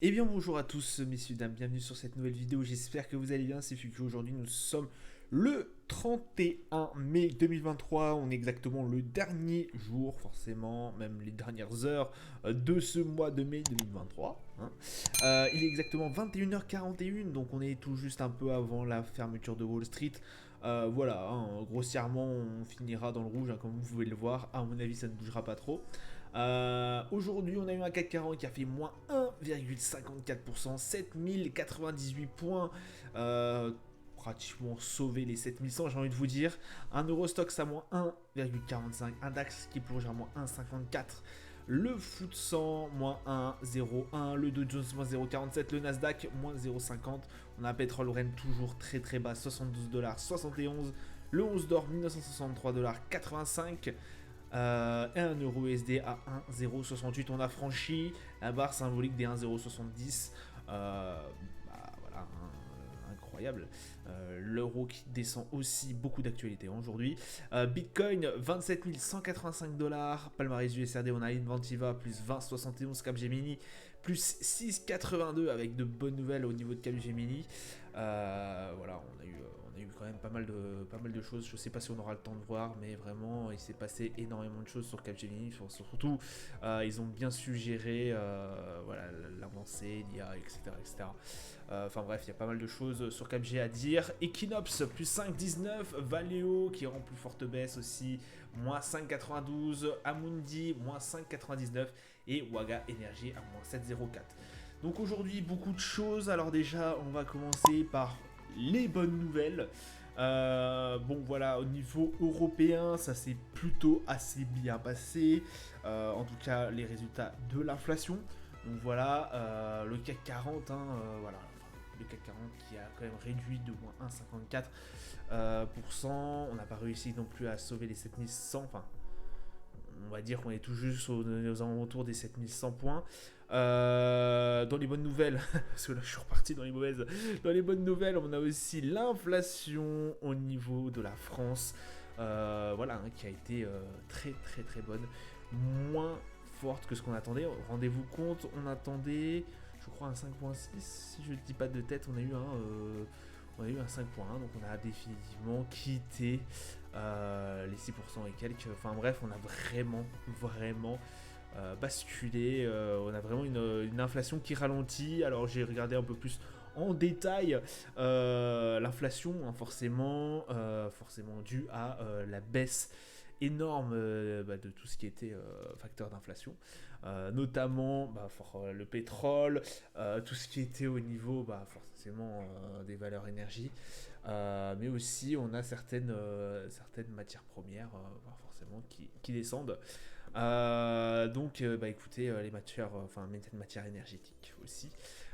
Eh bien bonjour à tous messieurs dames, bienvenue sur cette nouvelle vidéo, j'espère que vous allez bien, c'est Fuku. Aujourd'hui nous sommes le 31 mai 2023, on est exactement le dernier jour, forcément, même les dernières heures de ce mois de mai 2023. Il est exactement 21h41, donc on est tout juste un peu avant la fermeture de Wall Street. Voilà, grossièrement on finira dans le rouge, comme vous pouvez le voir, à mon avis ça ne bougera pas trop. Aujourd'hui, on a eu un CAC 40 qui a fait moins 1,54%, 7098 points, pratiquement sauvé les 7100, j'ai envie de vous dire. Un Eurostox à moins 1,45, un DAX qui plonge à moins 1,54. Le FTSE 100, moins 1,01, le Dow Jones, moins 0,47, le Nasdaq, moins 0,50. On a un pétrole Brent toujours très très bas, 72,71 $. Le 11 d'or, 1963,85 $. Et un euro USD à 1,068. On a franchi la barre symbolique des 1,070. Voilà, incroyable. L'euro qui descend aussi, beaucoup d'actualité aujourd'hui. Bitcoin 27 185 $. Palmarès USRD, on a Inventiva plus 20,71. Capgemini plus 6,82 avec de bonnes nouvelles au niveau de Capgemini. Voilà, on a eu quand même pas mal de choses. Je sais pas si on aura le temps de voir, mais vraiment il s'est passé énormément de choses sur Capgemini. Surtout ils ont bien su gérer voilà, l'avancée, l'IA, etc. etc. Enfin bref, il y a pas mal de choses sur Capg à dire. Equinox plus 5,19, Valeo qui est en plus forte baisse aussi, moins 5,92, Amundi moins 5,99 et Waga Energy à moins 7,04. Donc aujourd'hui beaucoup de choses. Alors déjà on va commencer par les bonnes nouvelles. Bon voilà, au niveau européen, ça s'est plutôt assez bien passé. En tout cas, les résultats de l'inflation. Donc voilà, le CAC 40, voilà, le CAC 40 qui a quand même réduit de moins 1,54%. On n'a pas réussi non plus à sauver les 7100. Enfin, on va dire qu'on est tout juste aux alentours des 7100 points. Dans les bonnes nouvelles, parce que là je suis reparti dans les mauvaises, dans les bonnes nouvelles, on a aussi l'inflation au niveau de la France, voilà, qui a été très très très bonne, moins forte que ce qu'on attendait. Rendez-vous compte, on attendait, je crois, un 5,6, si je ne dis pas de tête, on a eu un 5,1, donc on a définitivement quitté les 6% et quelques. Enfin bref, on a vraiment basculé. On a vraiment une inflation qui ralentit. Alors j'ai regardé un peu plus en détail l'inflation, forcément due à la baisse énorme de tout ce qui était facteur d'inflation, notamment le pétrole, tout ce qui était au niveau forcément des valeurs énergie, mais aussi on a certaines matières premières forcément qui descendent. Donc écoutez, les matières, les matières énergétiques aussi,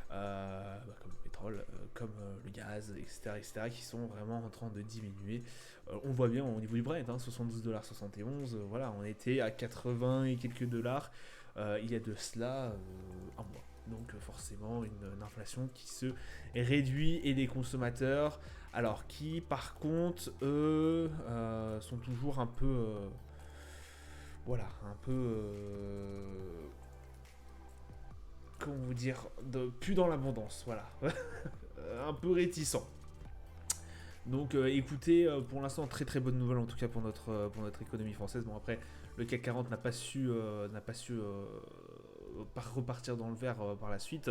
comme le pétrole, comme le gaz, etc., etc., qui sont vraiment en train de diminuer. On voit bien au niveau du Brent, 72,71 $, voilà, on était à 80 et quelques dollars il y a de cela un mois. Donc forcément une inflation qui se réduit et des consommateurs, alors qui par contre eux sont toujours un peu voilà, un peu comment vous dire, plus dans l'abondance, voilà. Un peu réticent. Donc écoutez, pour l'instant, très très bonne nouvelle en tout cas pour notre économie française. Bon après, le CAC 40 n'a pas su repartir dans le vert par la suite.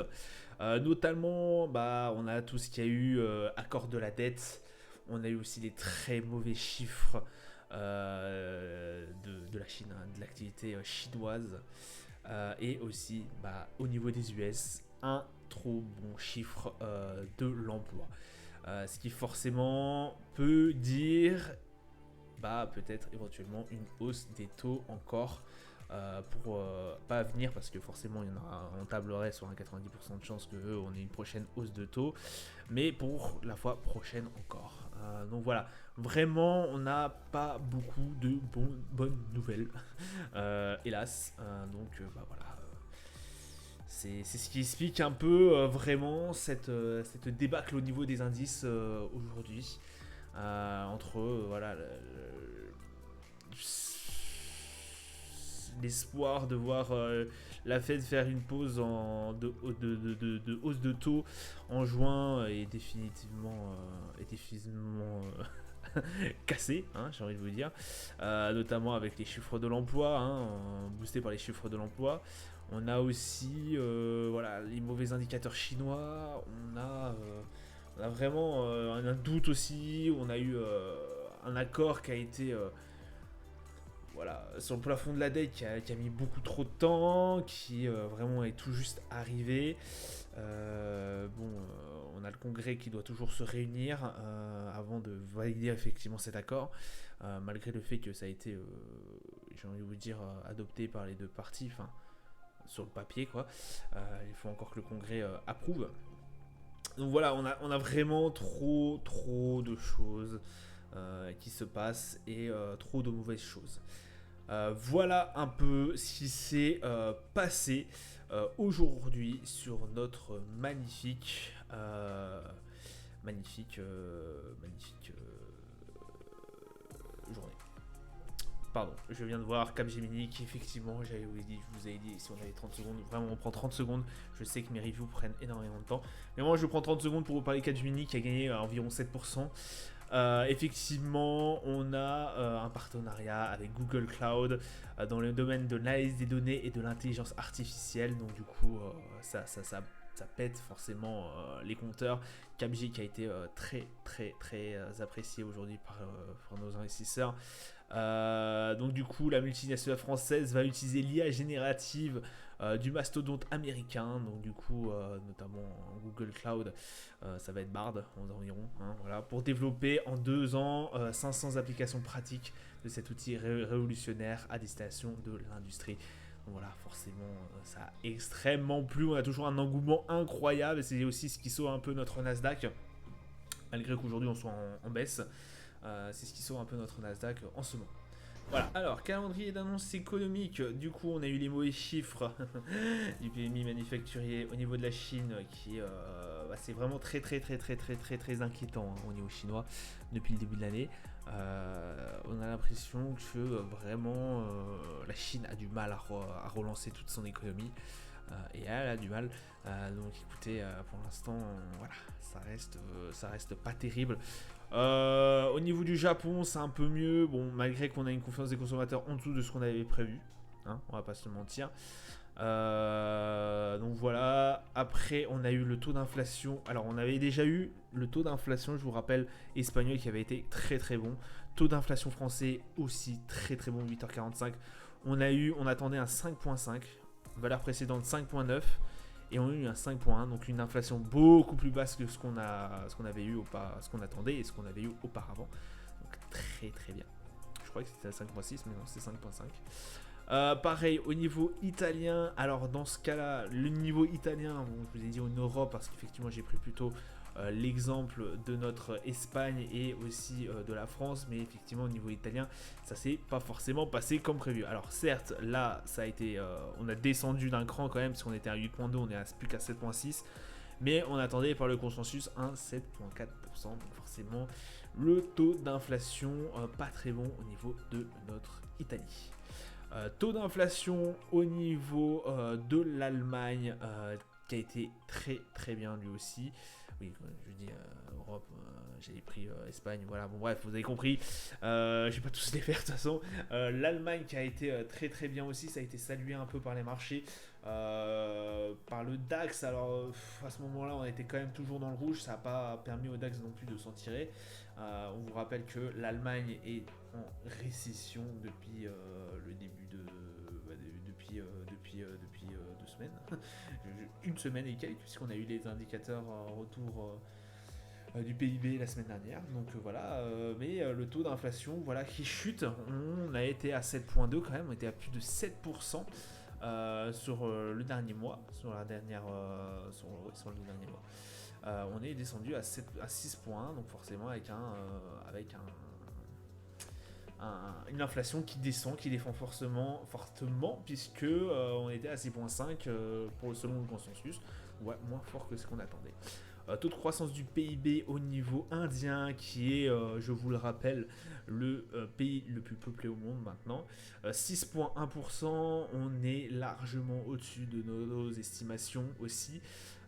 Notamment, on a tout ce qu'il y a eu, accord de la dette. On a eu aussi des très mauvais chiffres de la Chine, de l'activité chinoise. Et aussi, au niveau des US, un trop bon chiffre de l'emploi. Ce qui forcément peut dire peut-être éventuellement une hausse des taux encore pour pas à venir, parce que forcément on tablerait sur un 90% de chance que on ait une prochaine hausse de taux, mais pour la fois prochaine encore. Donc voilà, vraiment on n'a pas beaucoup de bonnes nouvelles, hélas. Donc voilà. C'est ce qui explique un peu vraiment cette débâcle au niveau des indices aujourd'hui. Entre voilà, l'espoir de voir la Fed faire une pause de hausse de taux en juin est définitivement, cassé, hein, j'ai envie de vous dire, notamment avec les chiffres de l'emploi, hein, boostés par les chiffres de l'emploi. On a aussi voilà, les mauvais indicateurs chinois, on a vraiment un doute aussi, on a eu un accord qui a été voilà, sur le plafond de la dette qui a mis beaucoup trop de temps, qui vraiment est tout juste arrivé. On a le Congrès qui doit toujours se réunir avant de valider effectivement cet accord, malgré le fait que ça a été, j'ai envie de vous dire, adopté par les deux parties, enfin, sur le papier, quoi. Il faut encore que le Congrès approuve. Donc voilà, on a vraiment trop de choses qui se passent et trop de mauvaises choses. Voilà un peu ce qui s'est passé aujourd'hui sur notre magnifique journée. Pardon, je viens de voir Capgemini qui effectivement, je vous avais dit si on avait 30 secondes, vraiment on prend 30 secondes, je sais que mes reviews prennent énormément de temps, mais moi je prends 30 secondes pour vous parler de Capgemini qui a gagné environ 7%. Effectivement, on a un partenariat avec Google Cloud dans le domaine de l'analyse des données et de l'intelligence artificielle. Donc du coup, ça pète forcément les compteurs. Capgemini qui a été très apprécié aujourd'hui par nos investisseurs. Donc du coup, la multinationale française va utiliser l'IA générative du mastodonte américain, donc du coup notamment Google Cloud, ça va être Bard environ, hein, voilà, pour développer en 2 ans 500 applications pratiques de cet outil révolutionnaire à destination de l'industrie. Donc voilà, forcément ça a extrêmement plu, on a toujours un engouement incroyable, et c'est aussi ce qui sauve un peu notre Nasdaq, malgré qu'aujourd'hui on soit en baisse. C'est ce qui sauve un peu notre Nasdaq en ce moment. Voilà, alors calendrier d'annonces économiques, du coup on a eu les mauvais chiffres du PMI manufacturier au niveau de la Chine qui c'est vraiment très inquiétant, hein, au niveau chinois depuis le début de l'année. On a l'impression que vraiment la Chine a du mal à relancer toute son économie. Et elle a du mal, donc écoutez, pour l'instant voilà, ça reste pas terrible. Au niveau du Japon, c'est un peu mieux, bon, malgré qu'on a une confiance des consommateurs en dessous de ce qu'on avait prévu, hein, on va pas se mentir. Donc voilà, après on a eu le taux d'inflation, alors on avait déjà eu le taux d'inflation, je vous rappelle, espagnol qui avait été très bon, taux d'inflation français aussi très bon, 8h45, on attendait un 5.5, valeur précédente 5.9, et on a eu un 5.1, donc une inflation beaucoup plus basse que ce qu'on attendait et ce qu'on avait eu auparavant. Donc très bien. Je crois que c'était à 5.6, mais non, c'est 5.5. Pareil au niveau italien. Alors dans ce cas-là, le niveau italien, bon, je vous ai dit en Europe parce qu'effectivement j'ai pris plutôt l'exemple de notre Espagne et aussi de la France, mais effectivement au niveau italien ça s'est pas forcément passé comme prévu. Alors certes là ça a été on a descendu d'un cran quand même, parce qu'on était à 8.2, on est à plus qu'à 7.6, mais on attendait par le consensus un 7.4%, donc forcément le taux d'inflation pas très bon au niveau de notre Italie. Taux d'inflation au niveau de l'Allemagne qui a été très bien lui aussi. Oui, je dis Europe, j'avais pris Espagne, voilà, bon bref, vous avez compris, je vais pas tous les faire de toute façon. L'Allemagne qui a été très bien aussi, ça a été salué un peu par les marchés, par le DAX, alors à ce moment-là on était quand même toujours dans le rouge, ça n'a pas permis au DAX non plus de s'en tirer. On vous rappelle que l'Allemagne est en récession depuis le début depuis 2 semaines, une semaine et quelques, puisqu'on a eu les indicateurs retour du PIB la semaine dernière. Donc voilà, mais le taux d'inflation voilà, qui chute, on a été à 7.2 quand même, on était à plus de 7% sur le dernier mois, sur le dernier mois. On est descendu à 6.1, donc forcément avec une inflation qui descend, qui défend fortement, puisque on était à 6.5 selon le consensus, ouais, moins fort que ce qu'on attendait. Taux de croissance du PIB au niveau indien, qui est, je vous le rappelle, le pays le plus peuplé au monde maintenant. 6,1%, on est largement au-dessus de nos estimations aussi.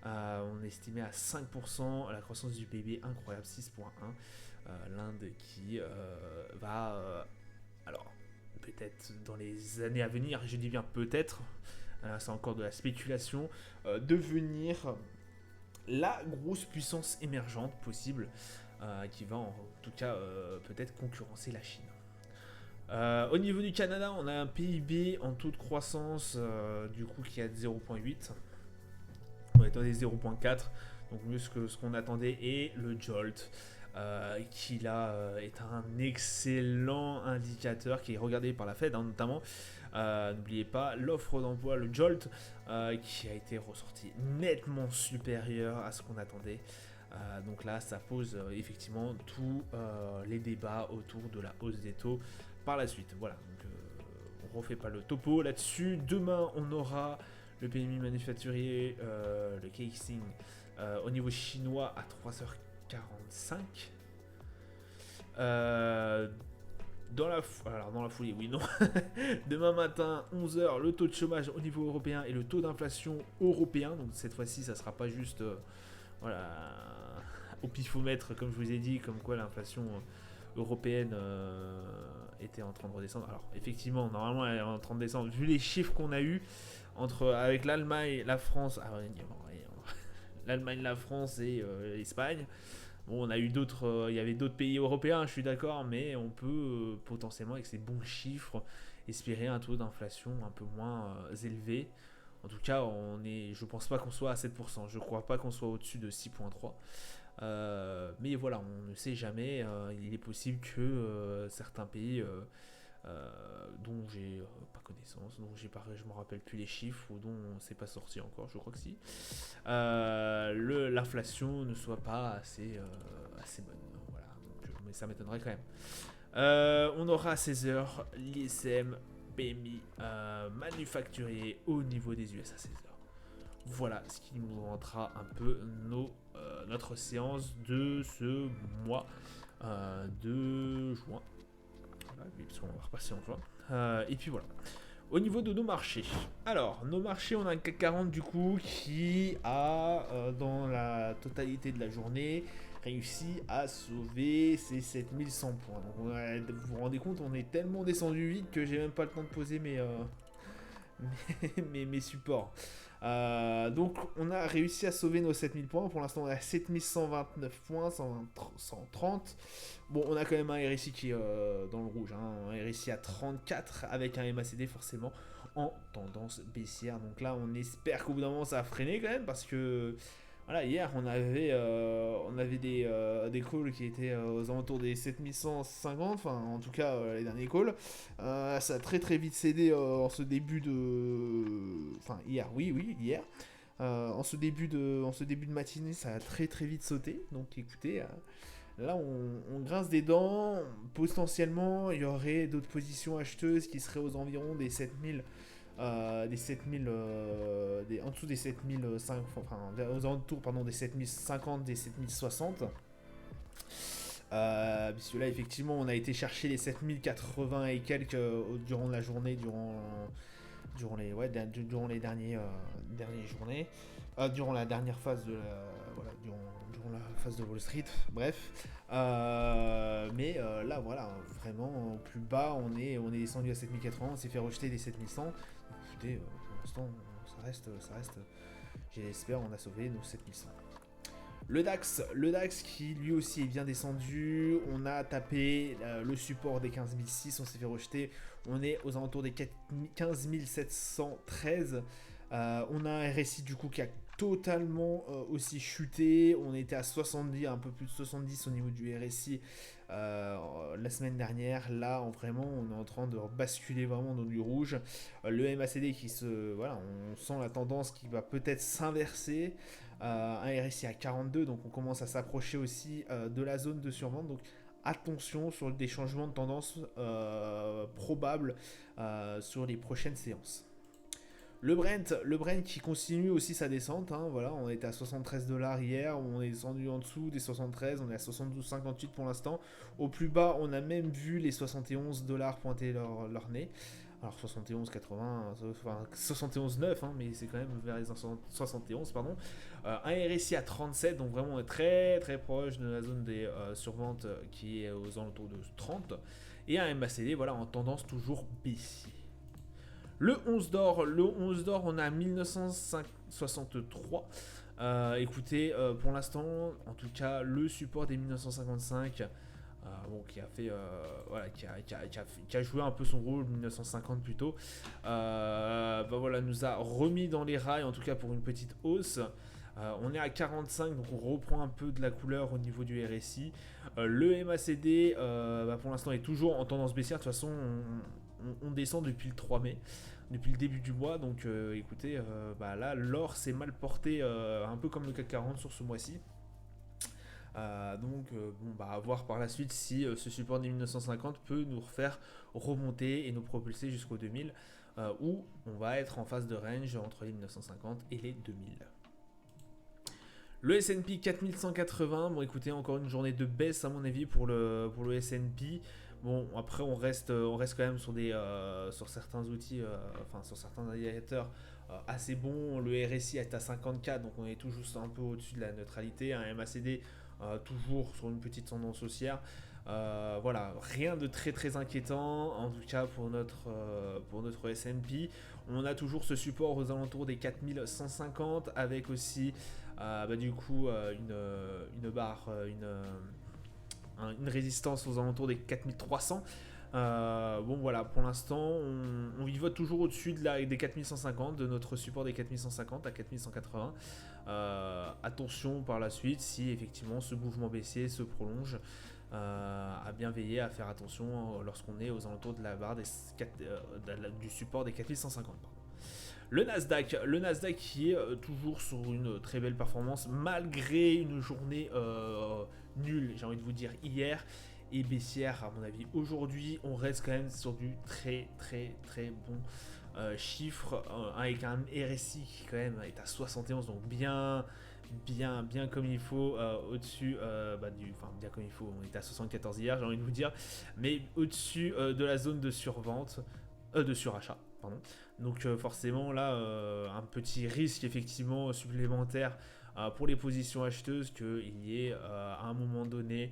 On est estimé à 5%, la croissance du PIB incroyable, 6,1%. L'Inde qui va, alors peut-être dans les années à venir, je dis bien peut-être, c'est encore de la spéculation, devenir la grosse puissance émergente possible, qui va en tout cas peut-être concurrencer la Chine. Au niveau du Canada, on a un PIB en taux de croissance du coup qui est à 0,8. On attendait 0,4, donc mieux que ce qu'on attendait. Et le Jolt, qui là est un excellent indicateur qui est regardé par la Fed, hein, notamment. N'oubliez pas l'offre d'emploi, le Jolt, qui a été ressorti nettement supérieur à ce qu'on attendait. Donc là, ça pose effectivement tous les débats autour de la hausse des taux par la suite. Voilà, donc on refait pas le topo là-dessus. Demain, on aura le PMI manufacturier, le Caixin, au niveau chinois à 3h45. Dans la foulée, oui, non. Demain matin, 11h, le taux de chômage au niveau européen et le taux d'inflation européen. Donc cette fois-ci, ça sera pas juste voilà, au pifomètre, comme je vous ai dit, comme quoi l'inflation européenne était en train de redescendre. Alors effectivement, normalement, elle est en train de descendre. Vu les chiffres qu'on a eu avec l'Allemagne, la France, l'Allemagne, la France et l'Espagne. Bon, on a eu d'autres, il y avait d'autres pays européens, je suis d'accord, mais on peut potentiellement, avec ces bons chiffres, espérer un taux d'inflation un peu moins élevé. En tout cas, je pense pas qu'on soit à 7%, je crois pas qu'on soit au-dessus de 6,3%. Mais voilà, on ne sait jamais, il est possible que certains pays dont j'ai pas connaissance, je me rappelle plus les chiffres ou dont c'est pas sorti encore, je crois que si, l'inflation ne soit pas assez bonne. Voilà, mais ça m'étonnerait quand même. On aura à 16h l'ISM PMI manufacturier au niveau des US à 16h. Voilà ce qui nous rentrera un peu notre séance de ce mois de juin. Voilà, parce qu'on va repasser en juin. Et puis voilà. Au niveau de nos marchés. Alors, nos marchés, on a un CAC 40 du coup qui a, dans la totalité de la journée, réussi à sauver ses 7100 points. Donc, vous vous rendez compte, on est tellement descendu vite que j'ai même pas le temps de poser mes supports. Donc on a réussi à sauver nos 7000 points. Pour l'instant on est à 7129 points, 130. Bon, on a quand même un RSI qui est dans le rouge, hein, un RSI à 34 avec un MACD forcément en tendance baissière. Donc là on espère qu'au bout d'un moment ça a freiné quand même, parce que voilà, hier on avait des calls qui étaient aux alentours des 7150, enfin en tout cas les derniers calls. Ça a très très vite cédé en ce début de... Enfin hier, oui, hier. En ce début de matinée, ça a très très vite sauté. Donc écoutez, là on grince des dents. Potentiellement, il y aurait d'autres positions acheteuses qui seraient aux environs des 7000. En dessous des 7005, enfin aux alentours des 7050, des 7060. Puisque là effectivement on a été chercher les 7080 et quelques durant la journée, durant les dernières journées, durant la dernière phase durant la phase de Wall Street, bref. Mais là voilà, vraiment au plus bas on est descendu à 7080, on s'est fait rejeter des 7100. Écoutez, pour l'instant ça reste, j'espère, on a sauvé nos 7100. Le DAX qui lui aussi est bien descendu, on a tapé le support des 15006, on s'est fait rejeter, on est aux alentours des 15713. On a un RSI du coup qui a totalement aussi chuté, on était à 70, un peu plus de 70 au niveau du RSI la semaine dernière. Là vraiment on est en train de basculer vraiment dans du rouge. Le MACD voilà, on sent la tendance qui va peut-être s'inverser. Un RSI à 42, donc on commence à s'approcher aussi de la zone de survente. Donc attention sur des changements de tendance probables sur les prochaines séances. Le Brent qui continue aussi sa descente, hein, voilà, on était à 73 $ hier, on est descendu en dessous des 73, on est à 72,58 pour l'instant. Au plus bas, on a même vu les 71 $ pointer leur nez. Alors 71,80, enfin 71,9, hein, mais c'est quand même vers les 71, pardon. Un RSI à 37, donc vraiment on est très très proche de la zone des surventes qui est aux alentours de 30. Et un MACD, voilà, en tendance toujours baissier. Le 11 d'or, on a 1963. Écoutez, pour l'instant, en tout cas, le support des 1955, bon, qui a fait, voilà, qui a joué un peu son rôle, 1950 plutôt, bah voilà, nous a remis dans les rails, en tout cas pour une petite hausse. On est à 45, donc on reprend un peu de la couleur au niveau du RSI. Le MACD, bah pour l'instant, est toujours en tendance baissière. De toute façon, on descend depuis le 3 mai, depuis le début du mois. Donc écoutez, bah là, l'or s'est mal porté, un peu comme le CAC 40 sur ce mois-ci. Donc bon, bah, à voir par la suite si ce support des 1950 peut nous refaire remonter et nous propulser jusqu'au 2000, où on va être en phase de range entre les 1950 et les 2000. Le S&P 4180, bon écoutez, encore une journée de baisse à mon avis pour le S&P. Bon, après on reste quand même sur certains outils, enfin sur certains indicateurs assez bons. Le RSI est à 54, donc on est tout juste un peu au-dessus de la neutralité. Un MACD toujours sur une petite tendance haussière. Voilà, rien de très très inquiétant en tout cas pour notre S&P. On a toujours ce support aux alentours des 4150 avec aussi bah, du coup une barre, une résistance aux alentours des 4300. Bon voilà, pour l'instant on vivote toujours au-dessus des 4150, de notre support des 4150 à 4180. Attention par la suite si effectivement ce mouvement baissier se prolonge, à bien veiller à faire attention lorsqu'on est aux alentours de la barre du support des 4150. Le Nasdaq qui est toujours sur une très belle performance malgré une journée nulle, j'ai envie de vous dire, hier, et baissière à mon avis. Aujourd'hui, on reste quand même sur du très très très bon chiffre, avec un RSI qui quand même est à 71, donc bien comme il faut, au-dessus, enfin bien comme il faut, on était à 74 hier, j'ai envie de vous dire, mais au-dessus de la zone de survente, de surachat, pardon. Donc forcément là, un petit risque effectivement supplémentaire pour les positions acheteuses qu'il y ait à un moment donné,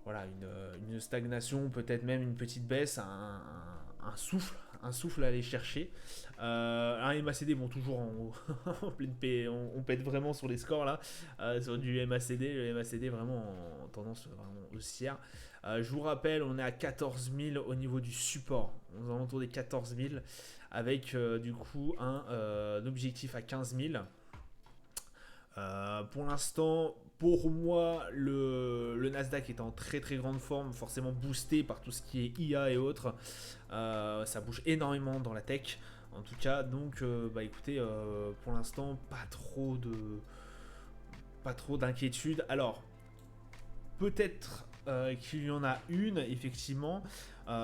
voilà, une stagnation, peut-être même une petite baisse, un souffle à aller chercher. Un MACD, bon, toujours en pleine paix, on pète vraiment sur les scores là, sur du MACD, le MACD vraiment en tendance vraiment haussière. Je vous rappelle, on est à 14 000 au niveau du support, aux alentours des 14 000, avec du coup un objectif à 15 000. Pour l'instant, pour moi, le Nasdaq est en très très grande forme, forcément boosté par tout ce qui est IA et autres. Ça bouge énormément dans la tech, en tout cas. Donc, bah écoutez, pour l'instant, pas trop d'inquiétude. Alors, peut-être qu'il y en a une, effectivement,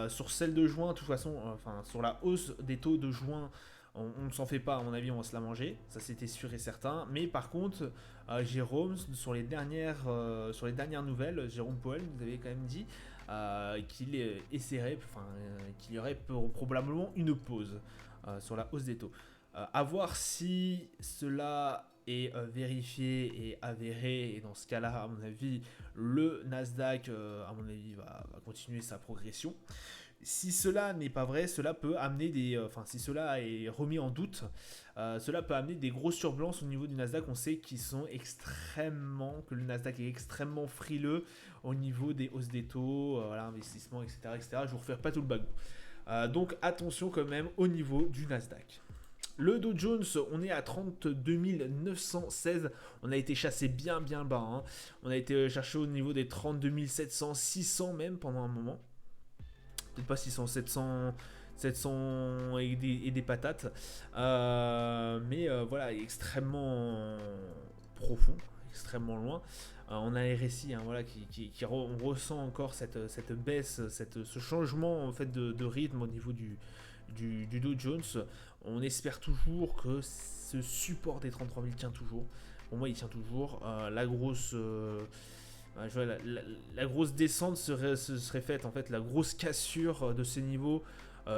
sur celle de juin. De toute façon, enfin, sur la hausse des taux de juin. On ne s'en fait pas, à mon avis, on va se la manger, ça c'était sûr et certain. Mais par contre, Jérôme, sur les dernières nouvelles, Jérôme Powell nous avait quand même dit qu'il essaierait, enfin, qu'il y aurait probablement une pause sur la hausse des taux. À voir si cela est vérifié et avéré, et dans ce cas-là, à mon avis, le Nasdaq, à mon avis, va continuer sa progression. Si cela n'est pas vrai, cela peut amener si cela est remis en doute, cela peut amener des grosses turbulences au niveau du Nasdaq. On sait que le Nasdaq est extrêmement frileux au niveau des hausses des taux, voilà, investissement, etc., etc. Je vous refais pas tout le bagou. Donc attention quand même au niveau du Nasdaq. Le Dow Jones, on est à 32 916. On a été chassé bien bas, hein. On a été cherché au niveau des 32 700, 600 même pendant un moment. Peut-être pas 600, 700 et des patates. Mais voilà, extrêmement profond, extrêmement loin. On a un RSI, hein, voilà, on ressent encore cette baisse, ce changement en fait de rythme au niveau du du Dow Jones. On espère toujours que ce support des 33 000 tient toujours. Pour moi, il tient toujours. La grosse la grosse descente serait faite, en fait, la grosse cassure de ce niveau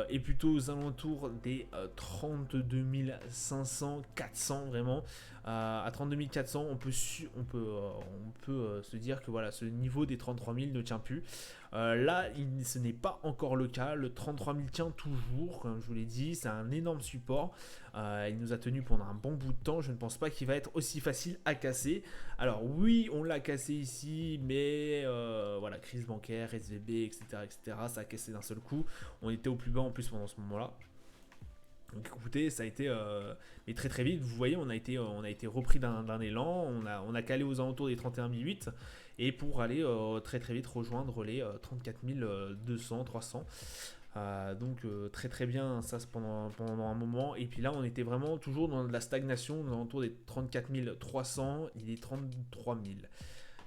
est plutôt aux alentours des 32 500, 400 vraiment. À 32 400, on peut se dire que voilà, ce niveau des 33 000 ne tient plus. Là, ce n'est pas encore le cas. Le 33 000 tient toujours, comme je vous l'ai dit, c'est un énorme support. Il nous a tenu pendant un bon bout de temps. Je ne pense pas qu'il va être aussi facile à casser. Alors oui, on l'a cassé ici, mais voilà, crise bancaire, SVB, etc., etc., ça a cassé d'un seul coup. On était au plus bas en plus pendant ce moment-là. Donc écoutez, ça a été mais très très vite. Vous voyez, on a été repris d'un élan. On a calé aux alentours des 31 800 et pour aller très très vite rejoindre les 34 200, 300. Donc très très bien ça pendant un moment. Et puis là, on était vraiment toujours dans de la stagnation, aux alentours des 34 300. Il est 33 000.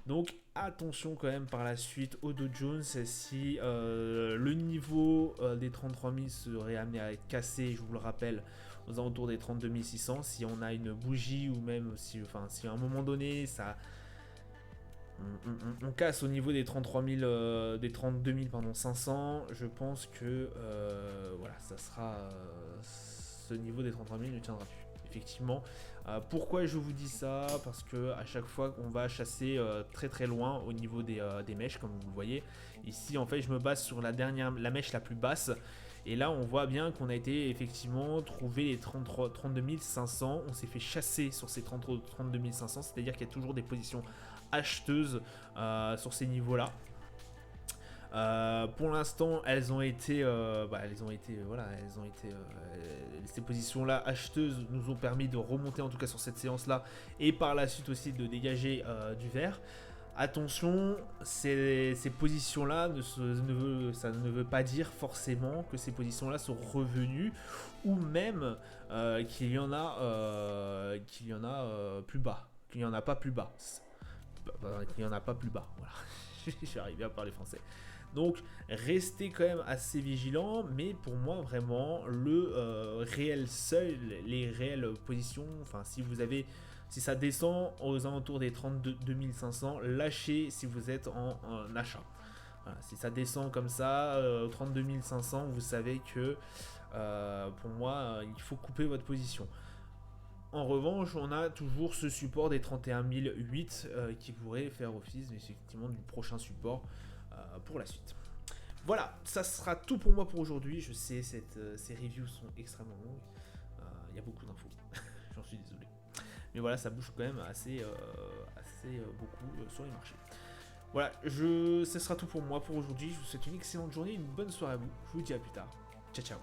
Donc attention quand même par la suite au Dow Jones, si le niveau des 33 000 serait amené à être cassé, je vous le rappelle, aux alentours des 32 600, si on a une bougie ou même si à un moment donné on casse au niveau des 33 000, des 32 500, je pense que voilà, ça sera ce niveau des 33 000 ne tiendra plus. Effectivement, pourquoi je vous dis ça? Parce que à chaque fois qu'on va chasser très très loin au niveau des mèches, comme vous le voyez ici, en fait je me base sur la mèche la plus basse, et là on voit bien qu'on a été effectivement trouver les 32 500. On s'est fait chasser sur ces 32 500, c'est à dire qu'il y a toujours des positions acheteuses sur ces niveaux là. Pour l'instant, ces positions-là acheteuses nous ont permis de remonter en tout cas sur cette séance-là et par la suite aussi de dégager du vert. Attention, ces positions-là, ça ne veut pas dire forcément que ces positions-là sont revenues ou même qu'il y en a plus bas, qu'il n'y en a pas plus bas. Qu'il n'y en a pas plus bas, voilà. J'ai arrivé à parler français. Donc restez quand même assez vigilant, mais pour moi vraiment le réel seuil, les réelles positions, enfin si ça descend aux alentours des 32 500, lâchez si vous êtes en achat. Voilà, si ça descend comme ça, 32 500, vous savez que pour moi il faut couper votre position. En revanche, on a toujours ce support des 31 008 qui pourrait faire office effectivement du prochain support pour la suite. Voilà, ça sera tout pour moi pour aujourd'hui. Je sais, ces reviews sont extrêmement longues. Il y a beaucoup d'infos. J'en suis désolé. Mais voilà, ça bouge quand même assez beaucoup sur les marchés. Voilà, ce sera tout pour moi pour aujourd'hui. Je vous souhaite une excellente journée, une bonne soirée à vous. Je vous dis à plus tard. Ciao, ciao.